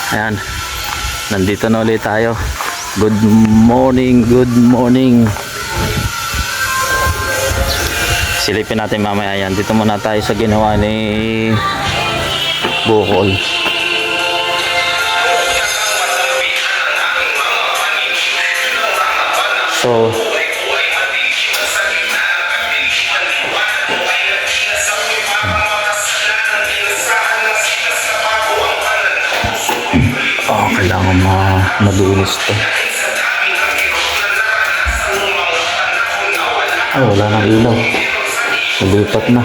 Ayan, nandito na ulit tayo. Good morning, good morning. Silipin natin mamaya yan. Dito muna tayo sa ginawa ni Bukol. So, kailangan madulis to. Ay, wala nang ilaw. Nalipat na.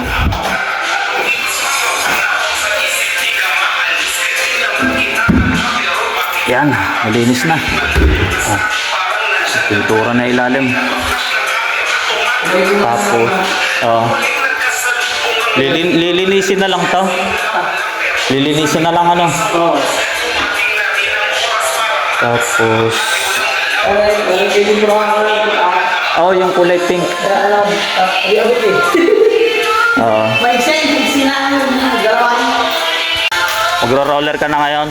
Yan, malinis na. Pintura na ilalim. Tapos, lilinisin na lang to. Lilinisin na lang ano. Tapos, yung kulay pink. Magro-roller ka na ngayon.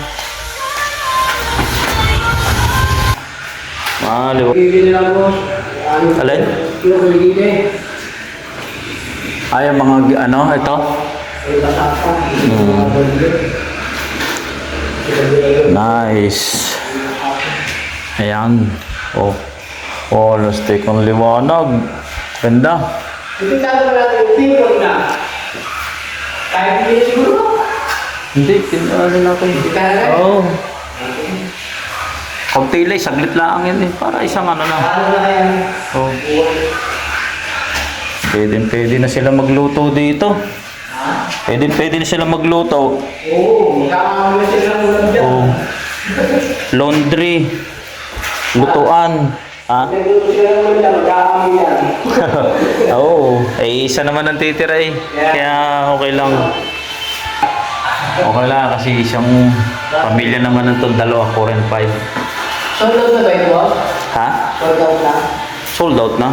Alin? Ay, mga ano, ito? Nice. Ayan. Lastik ang liwanag. Ganda. Hindi natin yung people na. Kahit hindi siguro. Hindi, pinalo natin. Oo. Konti saglit lang yan eh. Para isang ano na. Oh. Pwede na sila magluto dito. Pwede na sila magluto. Magkakaroon na sila ng ulam dyan. Laundry. Lutuan. Nagluto sila ng ulam dyan, magkakaroon yan. Isa naman ang titira eh. Kaya okay lang. Okay lang kasi isang pamilya naman ng dalawa, 4 and 5. Sold out na ba ito, boss? Ha? Sold out na? Sold out na?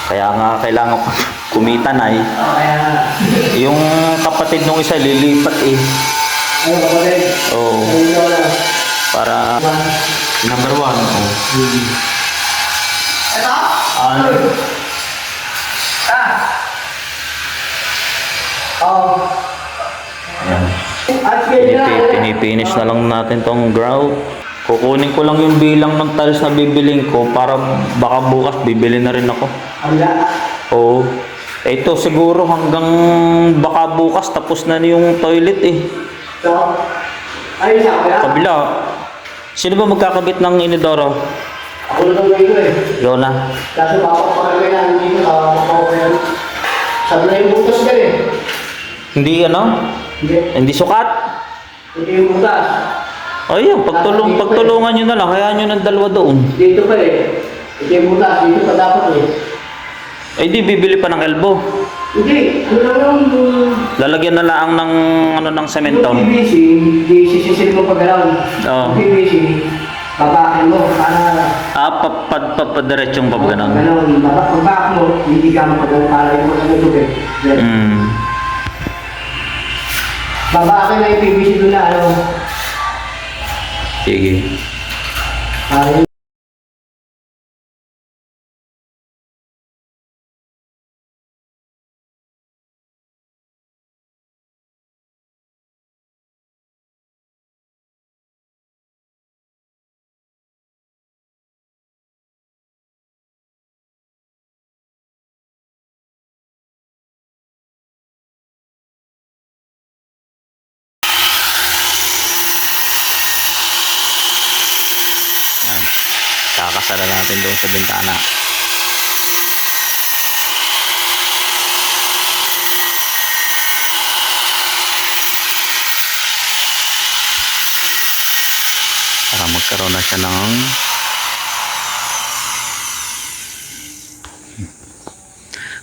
Kaya nga kailangan kumita na eh. Yung kapatid nung isa lilipat eh. Ayun, kapatid. Oo. Ayun na. Para number 1. Ito? Ayan. At kaya Pinipinish na lang natin tong grout. Kukunin ko lang yung bilang ng tiles na bibiling ko para baka bukas bibili na rin ako. Oo. Ito siguro hanggang baka bukas tapos na yung toilet eh. ito? Ayun sa kabila? Kabila. Sino ba magkakabit ng inidoro? Ako na lang kayo eh. Yun na. Kaso papapakalagay na dito sa papapakalagay. Sabi na yung butas ka eh. Hindi ano? Hindi sukat? Hindi yung butas. Ayun, pagtulungan nyo na lang. Hayaan nyo ng dalawa doon. Dito pa eh. Hindi yung butas. Dito pa dapat eh. Di bibili pa ng elbow. Hindi. Ano lang yung... Lalagyan na lang ng semento. Yung PVC, di sisisil mo pag gano'n. Oo. Yung PVC, babakin mo. Para... Papadiretsong pa ba ganun? Gano'n. Babakin mo, hindi ka mo pag gano'n. Para yung mga tubig. Babakin na yung PVC doon na ano. Sige. Para yung... Kakasara natin doon sa bintana. Para magkaroon na siya ng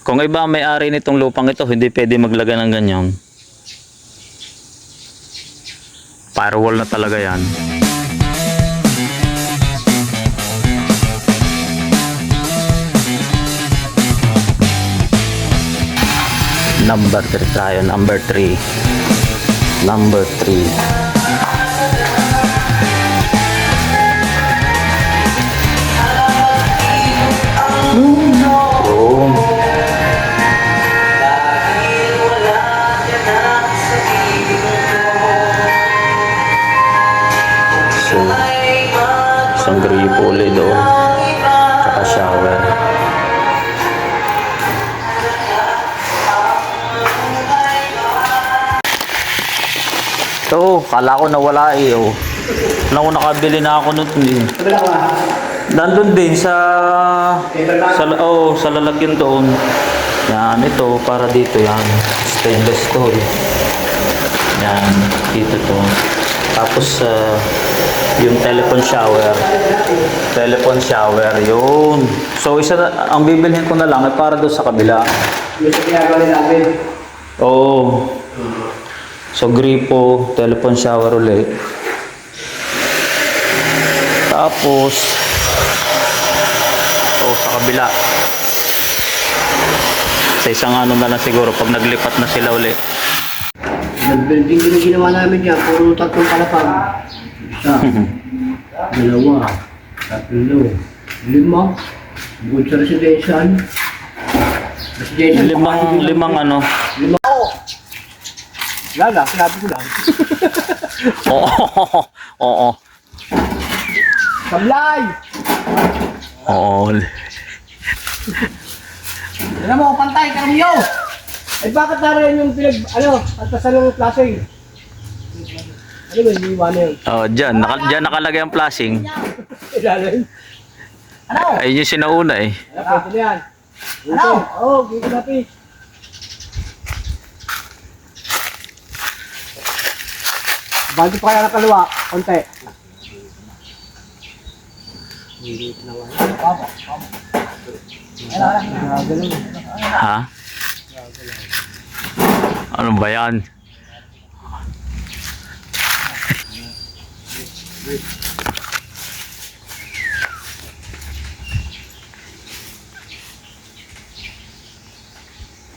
kung iba may-ari nitong lupang ito, hindi pwede maglagay ng ganyan. Firewall na talaga yan. Number 3 tayo, number 3. Number 3. Boom. So, isang gripo ulit doon. Tsaka shower. Ito, kala ko nawala eh. Oh. Kala ko nakabili na ako nun eh. Wala ka. Nandun din sa lalagyan doon. Yan, ito para dito yan. Stainless to. Yan, dito to. Tapos yung telephone shower. Telephone shower, yun. So isa ang bibilhin ko na lang ay para doon sa kabila. Yung sa ginagawa natin. Oo. So gripo, telephone shower ulit. Tapos sa kabila. Sa isang ano na lang siguro pag naglipat na sila ulit. Nag-building din yung ginawa namin yan. Puro tatlong palapag. Isa. Dalawa. Tatlo. 5. Bukod sa residential. Limang ano. Lala, sinabi ko lang. Oo. Oo. Sablay! Oo. Alam mo, pantay, karamiyo! Eh bakit naroon yung pagkasan ng flashing? Ano ba, hindi iwan yun? Oh, diyan nakalagay ang flashing. Ilalim. Ano? Ayun yung sinauna eh. Pwede na yan. Ano? Oo, gigil natin. Bago pa kaya ng kaliwa, konti. Ha? Ano ba yan?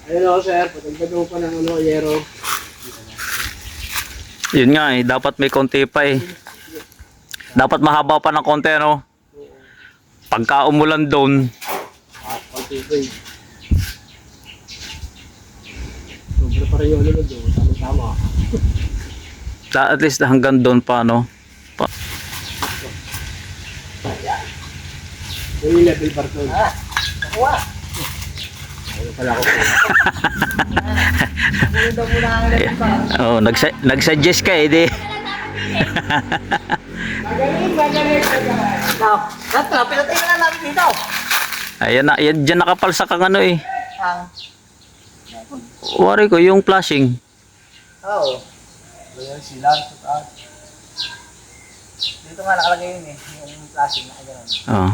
Ayun o, sir. Patagdagan pa ng yero. Yun nga eh, dapat may konti pa eh. Dapat mahaba pa ng konti, no? Pagka umulan doon. Konti pa eh. Sobre pa rin yung lulod doon. Tama-tama. At least hanggang doon pa, no? Yung level bar doon. Nakuha! Ano pala ako? Oh, nag-suggest ka eh, di. Magaling. Now, Tatra, pinatay na namin dito. Ayan na, yan, dyan nakapalsak ang ano eh. Ang? Wari ko, yung flashing. Oo. Ayan, silang. Dito nga nakalagay yun eh. Yung flashing na gano'n. Oh.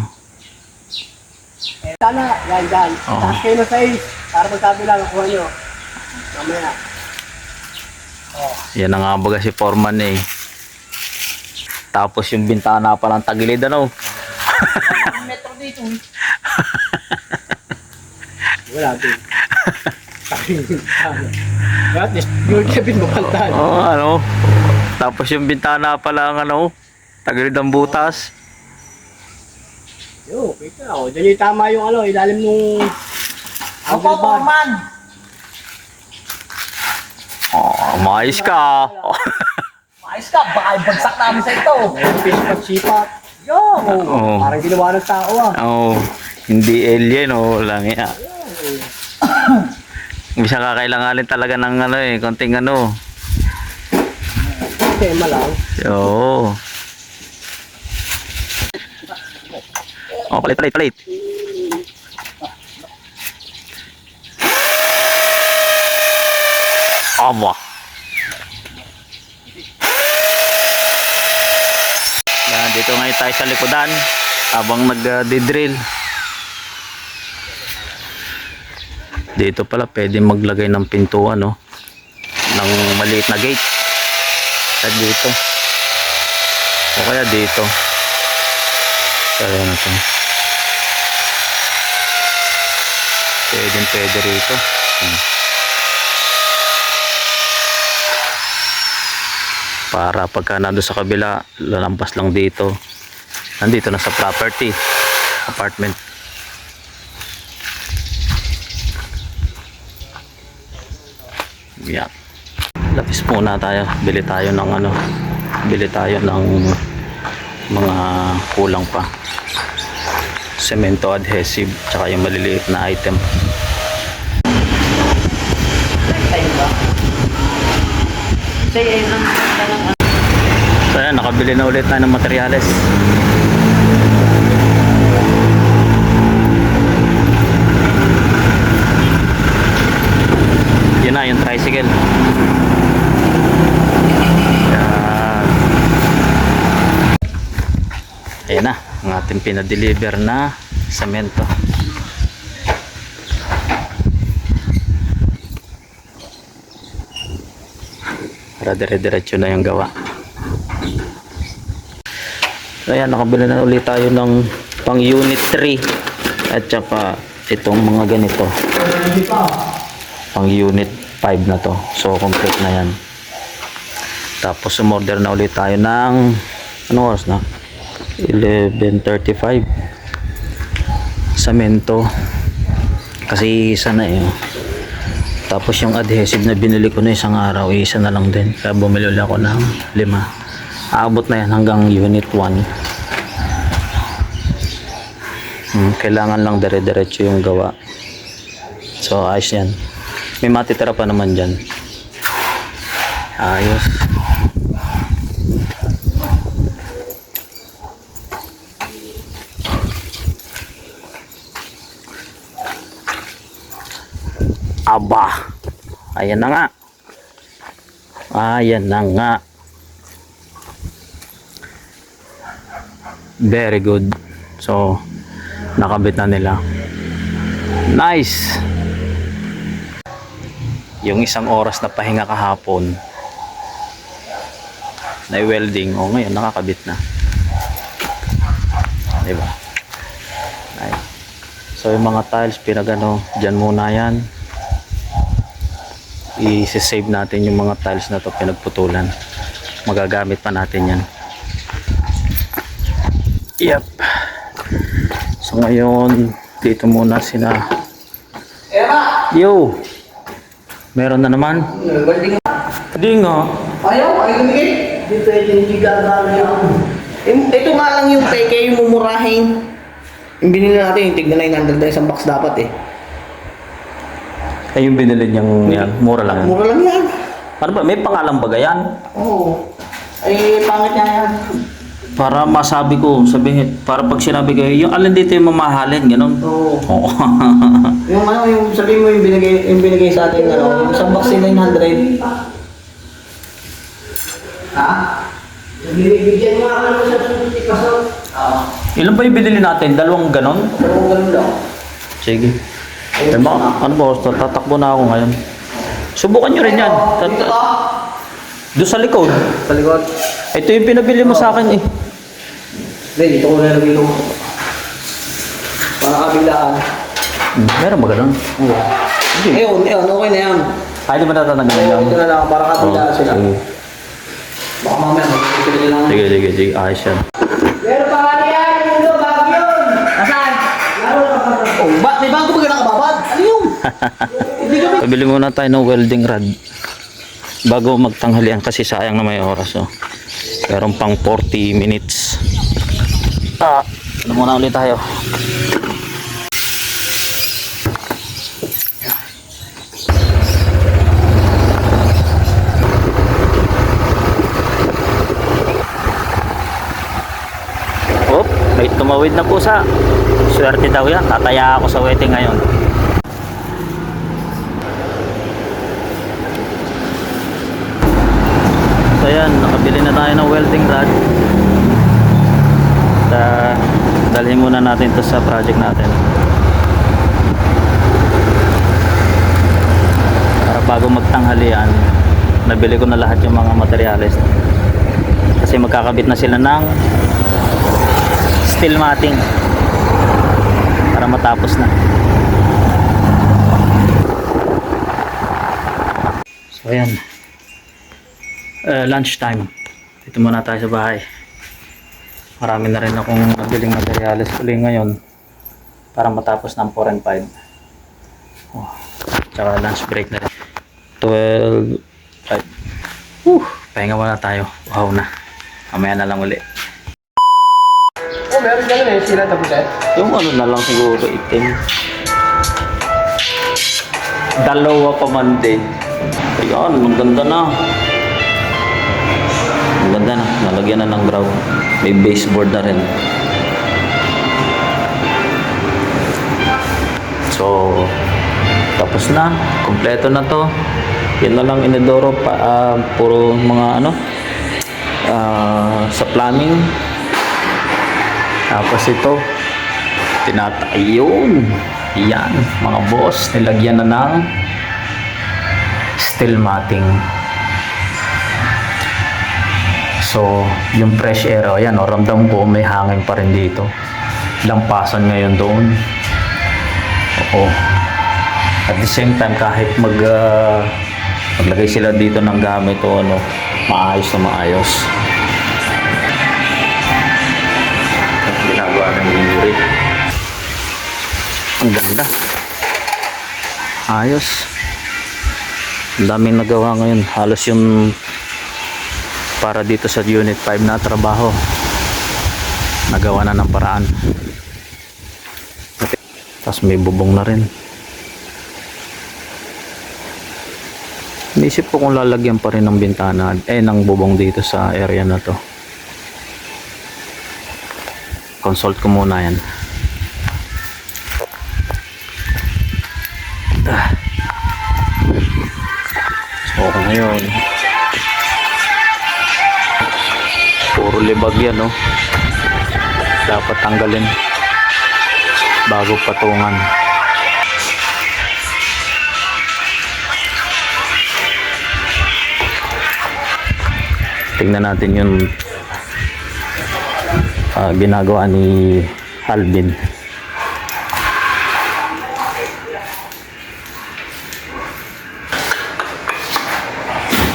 Eh, sana, yan. Oo. Taas kayo na size. Para magsabi lang, nakuha nyo. Mamaya. Yan na nga baga si Foreman eh. Tapos yung bintana pa ng tagilid, ano? Metro dito. Wala din. At least, yung Kevin makantahan. Oo, ano? Tapos yung bintana pa lang, ano? Tagilid ang butas. Yo, kita ako. Diyan yung tama yung ilalim nung... Opo, Foreman! Oh, mais ka. Maayos ka, baka ibagsak namin sa ito. May sipat-sipat. Yo! Oo. Parang ginawa ng tao ah. Oh, hindi alien, oh, lang ya. Bisa kakailanganin talaga ng ano eh, konting ano. Tema lang. Oo. Oh, palit. Aba. Yan, dito ngayon tayo sa likodan habang nag-drill. Dito pala pwede maglagay ng pintuan, no? Ng maliit na gate. At dito. O kaya dito. Kaya na ito. Pwede rito. para pagka nando sa kabila, lalampas lang dito. Nandito na sa property, apartment. Yan. Lapis muna tayo. Bili tayo ng mga kulang pa. Semento adhesive, tsaka yung maliliit na item. So ayan, nakabili na ulit tayo ng materyales. Yun na, yung tricycle. Ayan na, ang ating pinadeliver na semento. Para dire-diretso na yung gawa. So ayan, nakabili na ulit tayo ng pang unit 3 at saka itong mga ganito pang unit 5 na to. So complete na yan. Tapos umorder na ulit tayo ng ano oras na? 11:35 semento kasi isa na tapos yung adhesive na binili ko na isang araw isa na lang din kaya bumili ulit ako ng 5. Aabot na yan hanggang unit 1. Kailangan lang dire-diretso yung gawa, so ayos yan. May matitira pa naman dyan, ayos. Aba, ayan na nga. Ayan na nga. Very good. So, nakabit na nila. Nice. Yung isang oras na pahinga kahapon na welding, ngayon nakakabit na. Diba? Nice. So, yung mga tiles, pinagano, dyan muna yan. I-save natin yung mga tiles na to pinagputulan. Magagamit pa natin yan. Yep. So ngayon dito muna sila. Yo, meron na naman. Hindi nga. Ayaw lumigay. Hindi pwede hindi gagana yan. Ito nga lang yung peke, yung mumurahin. Yung binili natin, yung tigna 900 na isang box dapat eh. Ay, yung binili niyang yan, mura lang yan. Mura lang yan. Ano ba, may pangalan ba yan? Oo. Ay, pangit niya yan. Para masabi ko, sabihin, para pag sinabi ko, yung alin dito yung mamahalin, ganun. Oo. Oo. Yung yung sabihin mo yung binigay sa atin, yung isang box yung 900. Ha? Bigyan mo ako sa sulit ipasok. Oo. Ilan ba yung binili natin? Dalawang ganun? Dalawang ganun daw. Sige. Ano ba, tatakbo na ako ngayon. Subukan nyo rin yan. Dito ka? Doon sa likod. Sa likod. Ito yung pinabili mo sa akin eh. Hindi, dito ko na nabilo. Para kabilaan. Meron ba ganun? Oo. Hindi. Ayun, okay na yan. Ay, di ba natatanggal Oo, yan? ito na lang, para kabilaan sila. Sige. Baka mamaya, mag-ibig lang. Sige. Ayos yan. Meron pa nga yan, yung bago yun. Nasaan? Laro ka pa. Oh, may bago ba ka nakababad? Ano yung? Pabili muna tayo ng welding rod bago magtanghalian kasi sayang na may oras. Meron pang 40 minutes. Ano muna ulit tayo. May tumawid na pusa. Swerte daw yan. Tataya ako sa wedding ngayon. So yan, nakabili na tayo ng welding rod. Dalhin muna natin to sa project natin. Para bago magtanghalian, nabili ko na lahat yung mga materyales. Kasi magkakabit na sila ng steel matting para matapos na. So ayan, lunch time. Dito muna tayo sa bahay. Marami na rin akong nabiling materyales uli ngayon para matapos ng 4 and 5. Oh, tsaka lunch break na rin. 12, 5. Pahinga muna tayo. Wow na. Mamaya na lang uli. Oh, meron ka na sila tapos eh. Yung ano na lang siguro, itim. Dalawa pa man din. Ayan, ang ganda na. Ang ganda na. Nalagyan na ng ground. May baseboard na rin. So, tapos na. Kompleto na to. Yan na lang inidoro pa. Puro mga ano. Sa plumbing. Tapos ito. Ayun. Yan, mga boss, nilagyan na ng steel matting. So, yung fresh air, ayan, ramdam ko may hangin pa rin dito. Lampasan ngayon doon. Oo. At the same time, kahit maglagay sila dito ng gamit o ano, maayos na maayos. At ginagawa ng Yuri. Ang ganda. Ayos. Ang daming nagawa ngayon. Halos yung para dito sa Unit 5 na trabaho. Nagawa na ng paraan. Tapos may bubong na rin. Inisip ko kung lalagyan pa rin ng bintana ng bubong dito sa area na to. Consult ko muna yan. So ngayon puro libag yan, no? Dapat tanggalin bago patungan. Tingnan natin yung ginagawa ni Alvin.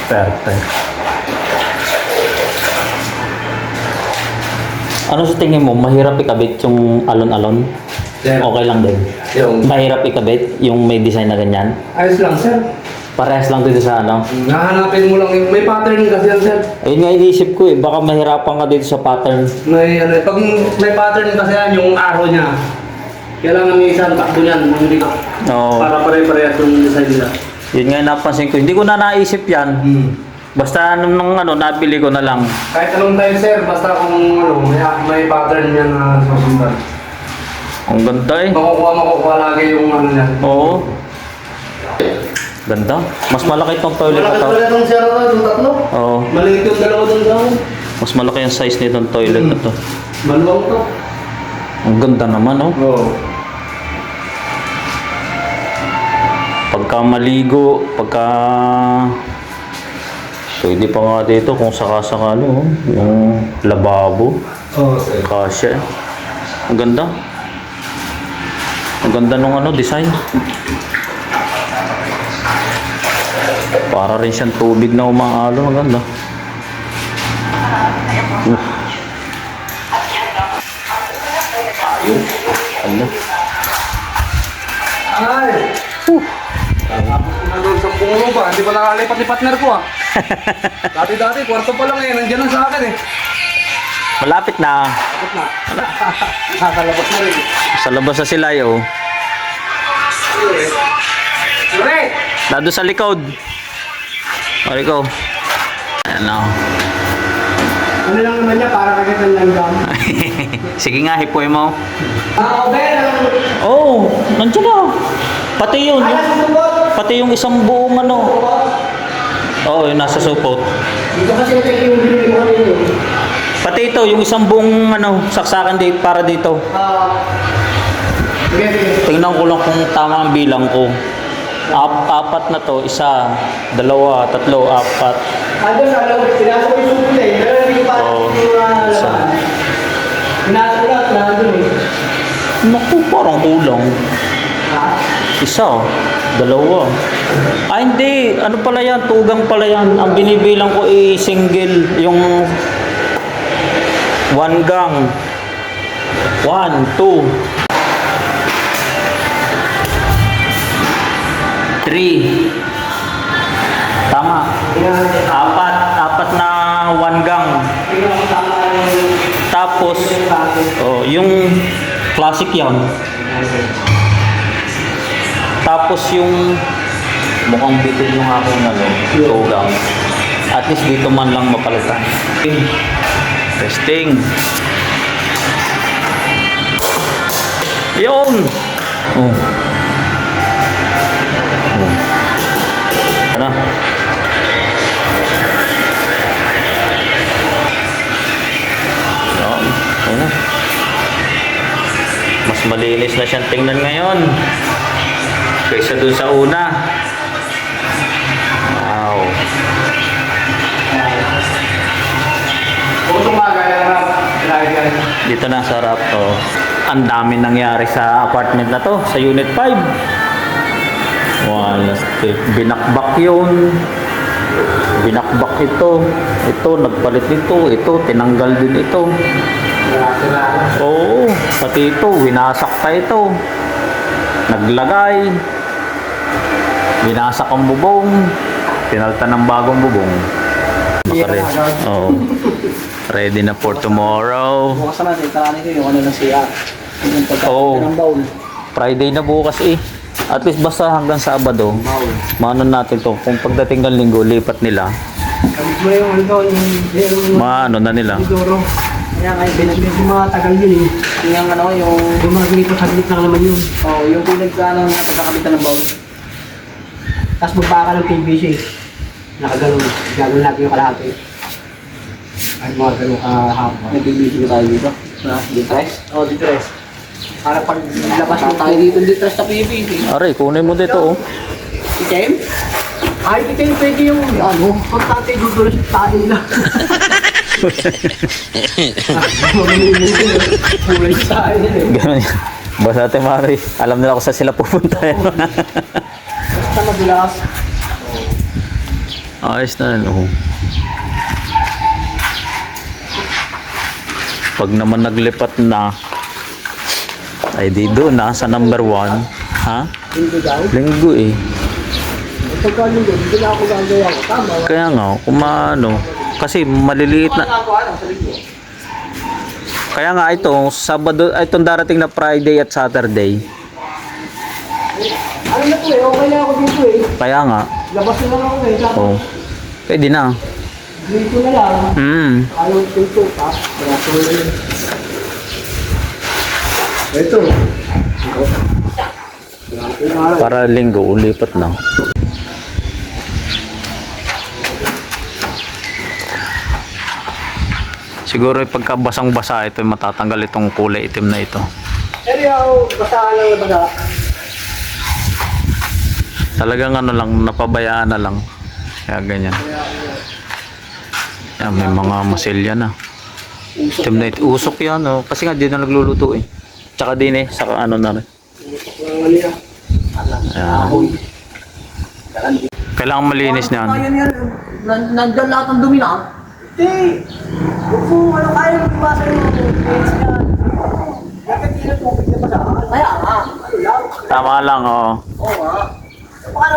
Perfect. Ano sa tingin mo? Mahirap ikabit yung alon-alon? Sir. Okay lang din. Yung Mahirap ikabit yung may design na ganyan? ayos lang, sir. Parehas lang dito sa ano? Nahanapin mo lang yung may pattern kasi yan, sir. Ayun nga inisip ko eh. Baka mahirapan ka dito sa pattern. May ano, pag may pattern kasi yan, yung arrow niya. Kailangan may isang takbo niyan, hindi ka. Oo. Para pare-parehas yung design nila. Yun nga yung napansin ko. Hindi ko na naisip yan. Basta nung ano, nabili ko na lang. Kahit anong time, sir, basta kung ano, may pattern niya na susundan. Ang ganda eh. Makukuha lagi yung ano niya. Oo. Ganda. Mas malaki itong toilet na Malaki to. pala itong sir, yung tatlo. Oo. Maliit yung dalawa doon daw. Mas malaki yung size nitong toilet na to. Maluwang to. Ang ganda naman, oh. Oo. Pagka maligo, pwede pa nga dito kung sakasakali, oh. Yung lababo. Oo, sir. Kasya. Ang ganda. Ang ganda nung ano, design. Para rin siyang tubig na umaalo. Ang ganda. Ayun. Ano? Ay! Tapos ko na doon sa puno pa, hindi pa nakalipat ni partner ko ah. Dati-dati, kwarto pa lang eh, nandiyan lang sa akin eh. Malapit na. Tapos na. Nakakalabas na rin. Sa labas na sila, yo. Sure! Nado sa likod. O, ikaw. Ano? Ano lang naman niya, para kagitan lang dam. Sige nga, hipoy mo. Okay lang. Oh, nandiyan na. Pati yun. Pati yung isang buong ano. Oo, yung nasa supot. Dito kasi ito yung binili mo kanina. Pati ito, yung isang buong ano, saksakan dito para dito. Sige, sige. Tingnan ko lang kung tama ang bilang ko. Apat na to, isa, dalawa, tatlo, apat. Ano sa alam, pinasok ko yung supot eh. Pero hindi ko pa Oo. yung laban. Pinasok ko lang, nandun eh. Naku, parang kulang. Ha? Isa, dalawa. Ay hindi, ano pala yan, tugang pala yan. Ang binibilang ko ay single, yung one gang. 1, 2, 3. Tama. Apat na one gang. Tapos, oh, yung classic yan. Tapos yung mukhang bitin yung aking tugang. At least dito man lang mapalitan. Testing. Yun! Oh. Oh. Ano? Yun. Ano? Mas malinis na siyang tingnan ngayon kaysa dun sa una. Wow. Dito na sa harap to. Ang dami nangyari sa apartment na to, sa unit 5. Wow, binakbak yun. Binakbak ito. Ito, nagpalit ito. Ito, tinanggal din ito. Oo, pati ito, winasak pa ito. Naglagay. Binasak ang bubong. Pinalta ng bagong bubong. Oo. Ready na for tomorrow. Bukas na natin, taranin ko yung ano ng siya. Yung Oo. pagkakas ng bowl. Friday na bukas eh. At least basta hanggang Sabado. Maano natin to. Kung pagdating ng linggo, lipat nila. Kabit mo yung ano doon, yung Maano na nila. Doro. Kaya ngayon, medyo mga tagal yun eh. Yung ano, yung... Yung mga ganito saglit lang naman yun. Oh, yung pinagkano na pagkakabitan ng bowl. Tapos magpaka ng PVC. Nakaganon. Gagawin natin yung kalahati. Ay, mga ganun kahapon. Nagbibigay tayo dito. Na, distress? Oo, dito res. Para pag labas Basta tayo dito distress sa PBC. Aray, kunin mo dito oh. Si Jem? ay, dito yung pwede yung ano, konstante dudulo sa tayo nila. Kulay sa tayo nila eh. Ganun yan. Basta ate Mari, alam nila kung saan sila pupunta yan. Basta madulas. Ayos na yan oh. Pag naman naglipat na, ay di doon na sa number 1. Ha? Hindi daw. Linggo eh. Ito ka nito, hindi na ako gagawa ko. Tama. Kaya nga, kung maano, kasi maliliit na. Kaya nga ito, Sabado, itong darating na Friday at Saturday. Ano na po eh, okay na ako dito eh. Kaya nga, Labas na lang ako eh. Tapos, oh, pwede na. dito na lang. Ayaw pinto pa. Kaya ito na yun. Ito. Para linggo, ulipat na. Siguro pagka basang-basa ito, matatanggal itong kulay itim na ito. Seryo, basta lang na basa. Talagang ano lang, napabayaan na lang. Kaya ganyan. Yan, may mga masilya na. Itim na ito. Usok yan, oh. Kasi nga di na nagluluto eh. Tsaka din eh, saka ano na rin. Ayan. Kailangan malinis niyan. Ayun yan. Nandyan lahat ng dumi na. Hindi. Kung ano kaya mo basa yung page niya. Bakit hindi na tubig na basa? Kaya nga. Ano lang? Tama lang, oo. Oo nga.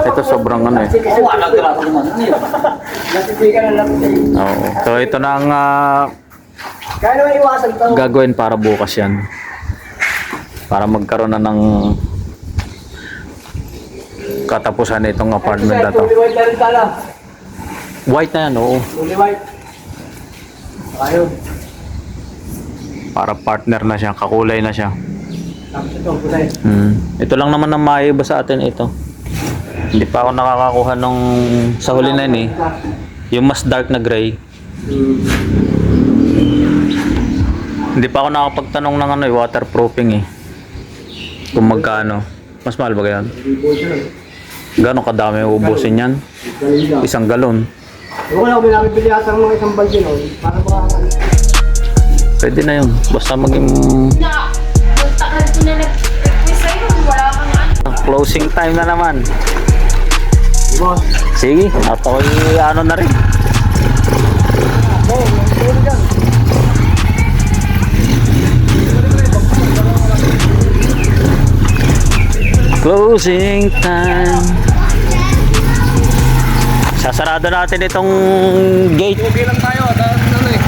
Ito sobrang ano eh. Oo, wala grabe naman. Nasitigan na lang ito. Oo. So ito na ang Kaya naman iwasan ito. gagawin para bukas yan. Para magkaroon na ng katapusan itong apartment na to. Fully white na rin sana. White na yan, oo. Fully white. Ayun. Para partner na siya, kakulay na siya. Tapos ito, kulay. Ito lang naman ang maiba sa atin ito. Hindi pa ako nakakakuha nung sa huli na yun eh. Yung mas dark na gray. Hindi pa ako nakapagtanong ng ano, waterproofing eh. Kung magkano. Mas mahal ba yan? Gano'ng kadami ubusin yan? Isang galon. Kung wala ko may nakibili ata ng mga isang balde nun, para baka Pwede na yun. Basta maging... Na, puntahan ko na nag-request sa'yo, wala kang ano. closing time na naman. Boss. Sige, at ako'y ano na rin. Closing time. Sasarado natin itong gate. Okay lang tayo. Ano eh.